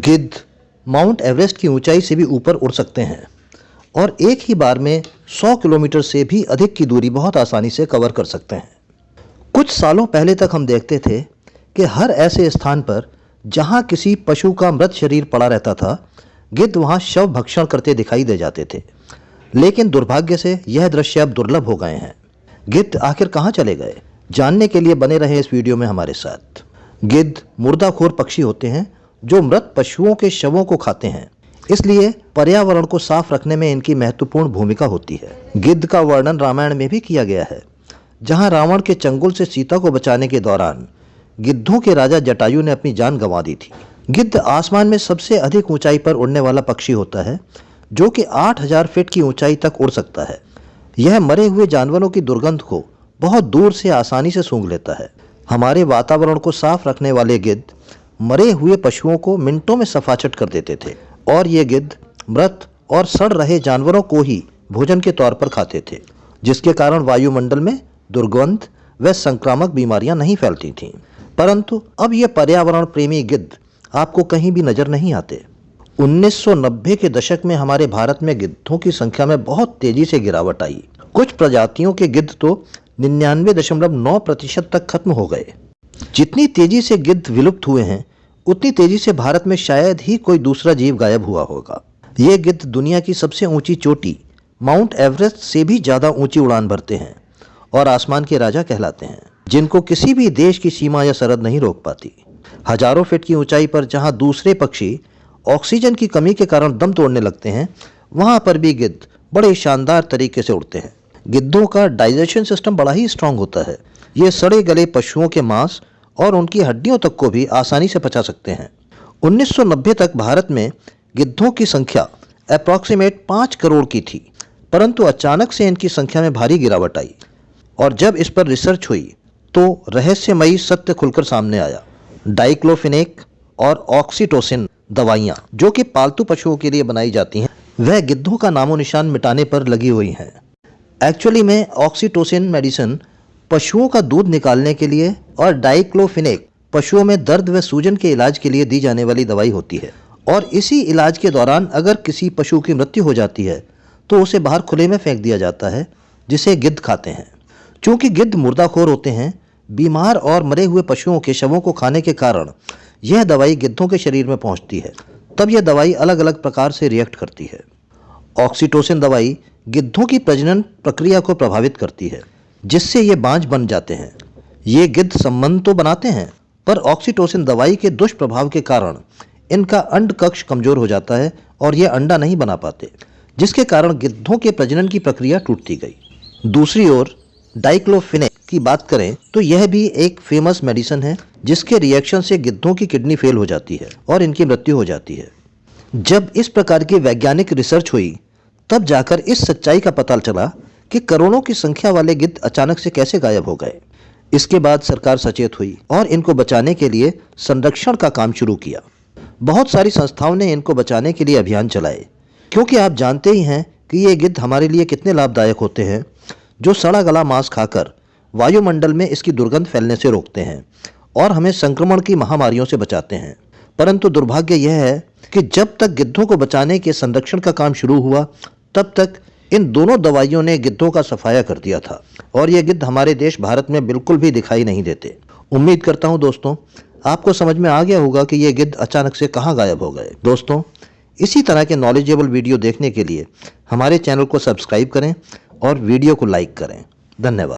गिद्ध mount Everest की ऊंचाई से भी ऊपर उड़ सकते हैं और एक ही बार में 100 किलोमीटर से भी अधिक की दूरी बहुत आसानी से कवर कर सकते हैं। कुछ सालों पहले तक हम देखते थे कि हर ऐसे स्थान पर जहां किसी पशु का मृत शरीर पड़ा रहता था, गिद्ध वहां शव भक्षण करते दिखाई दे जाते थे। लेकिन दुर्भाग्य से यह दृश्य अब दुर्लभ हो गए हैं। गिद्ध आखिर कहां चले गए, जानने के लिए बने रहे इस वीडियो में हमारे साथ। गिद्ध मुर्दाखोर पक्षी होते हैं जो मृत पशुओं के शवों को खाते हैं, इसलिए पर्यावरण को साफ रखने में इनकी महत्वपूर्ण भूमिका होती है। गिद्ध का वर्णन रामायण में भी किया गया है, जहां रावण के चंगुल से सीता को बचाने के दौरान गिद्धों के राजा जटायु ने अपनी जान गंवा दी थी। गिद्ध आसमान में सबसे अधिक ऊंचाई पर उड़ने वाला पक्षी होता है, जो कि 8000 फीट की ऊंचाई तक उड़ सकता है। यह मरे हुए जानवरों की दुर्गंध को बहुत दूर से आसानी से सूंघ लेता है। हमारे वातावरण को साफ रखने वाले गिद्ध मरे हुए पशुओं को मिनटों में सफाचट कर देते थे और ये गिद्ध मृत और सड़ रहे जानवरों को ही भोजन के तौर पर खाते थे, जिसके कारण वायुमंडल में दुर्गंध व संक्रामक बीमारियां नहीं फैलती थीं। परंतु अब ये पर्यावरण प्रेमी गिद्ध आपको कहीं भी नजर नहीं आते। 1990 के दशक में हमारे भारत में गिद्धों की संख्या में बहुत तेजी से गिरावट आई। कुछ प्रजातियों के गिद्ध तो 99.9% तक खत्म हो गए। जितनी तेजी से गिद्ध विलुप्त हुए हैं, उतनी तेजी से भारत में शायद ही कोई दूसरा जीव गायब हुआ होगा। ये गिद्ध दुनिया की सबसे ऊंची चोटी माउंट एवरेस्ट से भी ज्यादा ऊंची उड़ान भरते हैं और आसमान के राजा कहलाते हैं, जिनको किसी भी देश की सीमा या सरहद नहीं रोक पाती। हजारों फीट की ऊंचाई पर जहां दूसरे पक्षी ऑक्सीजन की कमी के कारण दम तोड़ने लगते हैं, वहां पर भी गिद्ध बड़े शानदार तरीके से उड़ते हैं। गिद्धों का डाइजेशन सिस्टम बड़ा ही स्ट्रांग होता है। ये सड़े गले पशुओं के मांस और उनकी हड्डियों तक को भी आसानी से पचा सकते हैं। 1990 तक भारत में गिद्धों की संख्या अप्रॉक्सीमेट 5 करोड़ की थी, परंतु अचानक से इनकी संख्या में भारी गिरावट आई और जब इस पर रिसर्च हुई तो रहस्यमयी सत्य खुलकर सामने आया। डाइक्लोफिनेक और ऑक्सीटोसिन दवाइयाँ जो कि पालतू पशुओं के लिए बनाई जाती हैं, वह गिद्धों का नामो निशान मिटाने पर लगी हुई हैं। एक्चुअली में ऑक्सीटोसिन मेडिसिन पशुओं का दूध निकालने के लिए और डाइक्लोफिनेक पशुओं में दर्द व सूजन के इलाज के लिए दी जाने वाली दवाई होती है। और इसी इलाज के दौरान अगर किसी पशु की मृत्यु हो जाती है तो उसे बाहर खुले में फेंक दिया जाता है, जिसे गिद्ध खाते हैं। चूंकि गिद्ध मुर्दाखोर होते हैं, बीमार और मरे हुए पशुओं के शवों को खाने के कारण यह दवाई गिद्धों के शरीर में पहुंचती है। तब यह दवाई अलग अलग प्रकार से रिएक्ट करती है। ऑक्सीटोसिन दवाई गिद्धों की प्रजनन प्रक्रिया को प्रभावित करती है, जिससे ये बांझ बन जाते हैं। ये गिद्ध संबंध तो बनाते हैं, पर ऑक्सीटोसिन दवाई के दुष्प्रभाव के कारण इनका अंड कक्ष कमजोर हो जाता है और ये अंडा नहीं बना पाते, जिसके कारण गिद्धों के प्रजनन की प्रक्रिया टूटती गई। दूसरी ओर डाइक्लोफिनेक की बात करें तो यह भी एक फेमस मेडिसिन है, जिसके रिएक्शन से गिद्धों की किडनी फेल हो जाती है और इनकी मृत्यु हो जाती है। जब इस प्रकार की वैज्ञानिक रिसर्च हुई, तब जाकर इस सच्चाई का पता चला कि करोड़ों की संख्या वाले गिद्ध अचानक से कैसे गायब हो गए। इसके बाद सरकार सचेत हुई और इनको बचाने के लिए संरक्षण का काम शुरू किया। बहुत सारी संस्थाओं ने इनको बचाने के लिए अभियान चलाए, क्योंकि आप जानते ही हैं कि ये गिद्ध हमारे लिए कितने लाभदायक होते हैं, जो सड़ा गला मांस खाकर वायुमंडल में इसकी दुर्गंध फैलने से रोकते हैं और हमें संक्रमण की महामारियों से बचाते हैं। परंतु दुर्भाग्य यह है कि जब तक गिद्धों को बचाने के संरक्षण का काम शुरू हुआ, तब तक इन दोनों दवाइयों ने गिद्धों का सफाया कर दिया था और ये गिद्ध हमारे देश भारत में बिल्कुल भी दिखाई नहीं देते। उम्मीद करता हूं दोस्तों आपको समझ में आ गया होगा कि ये गिद्ध अचानक से कहां गायब हो गए। दोस्तों, इसी तरह के नॉलेजेबल वीडियो देखने के लिए हमारे चैनल को सब्सक्राइब करें और वीडियो को लाइक करें। धन्यवाद।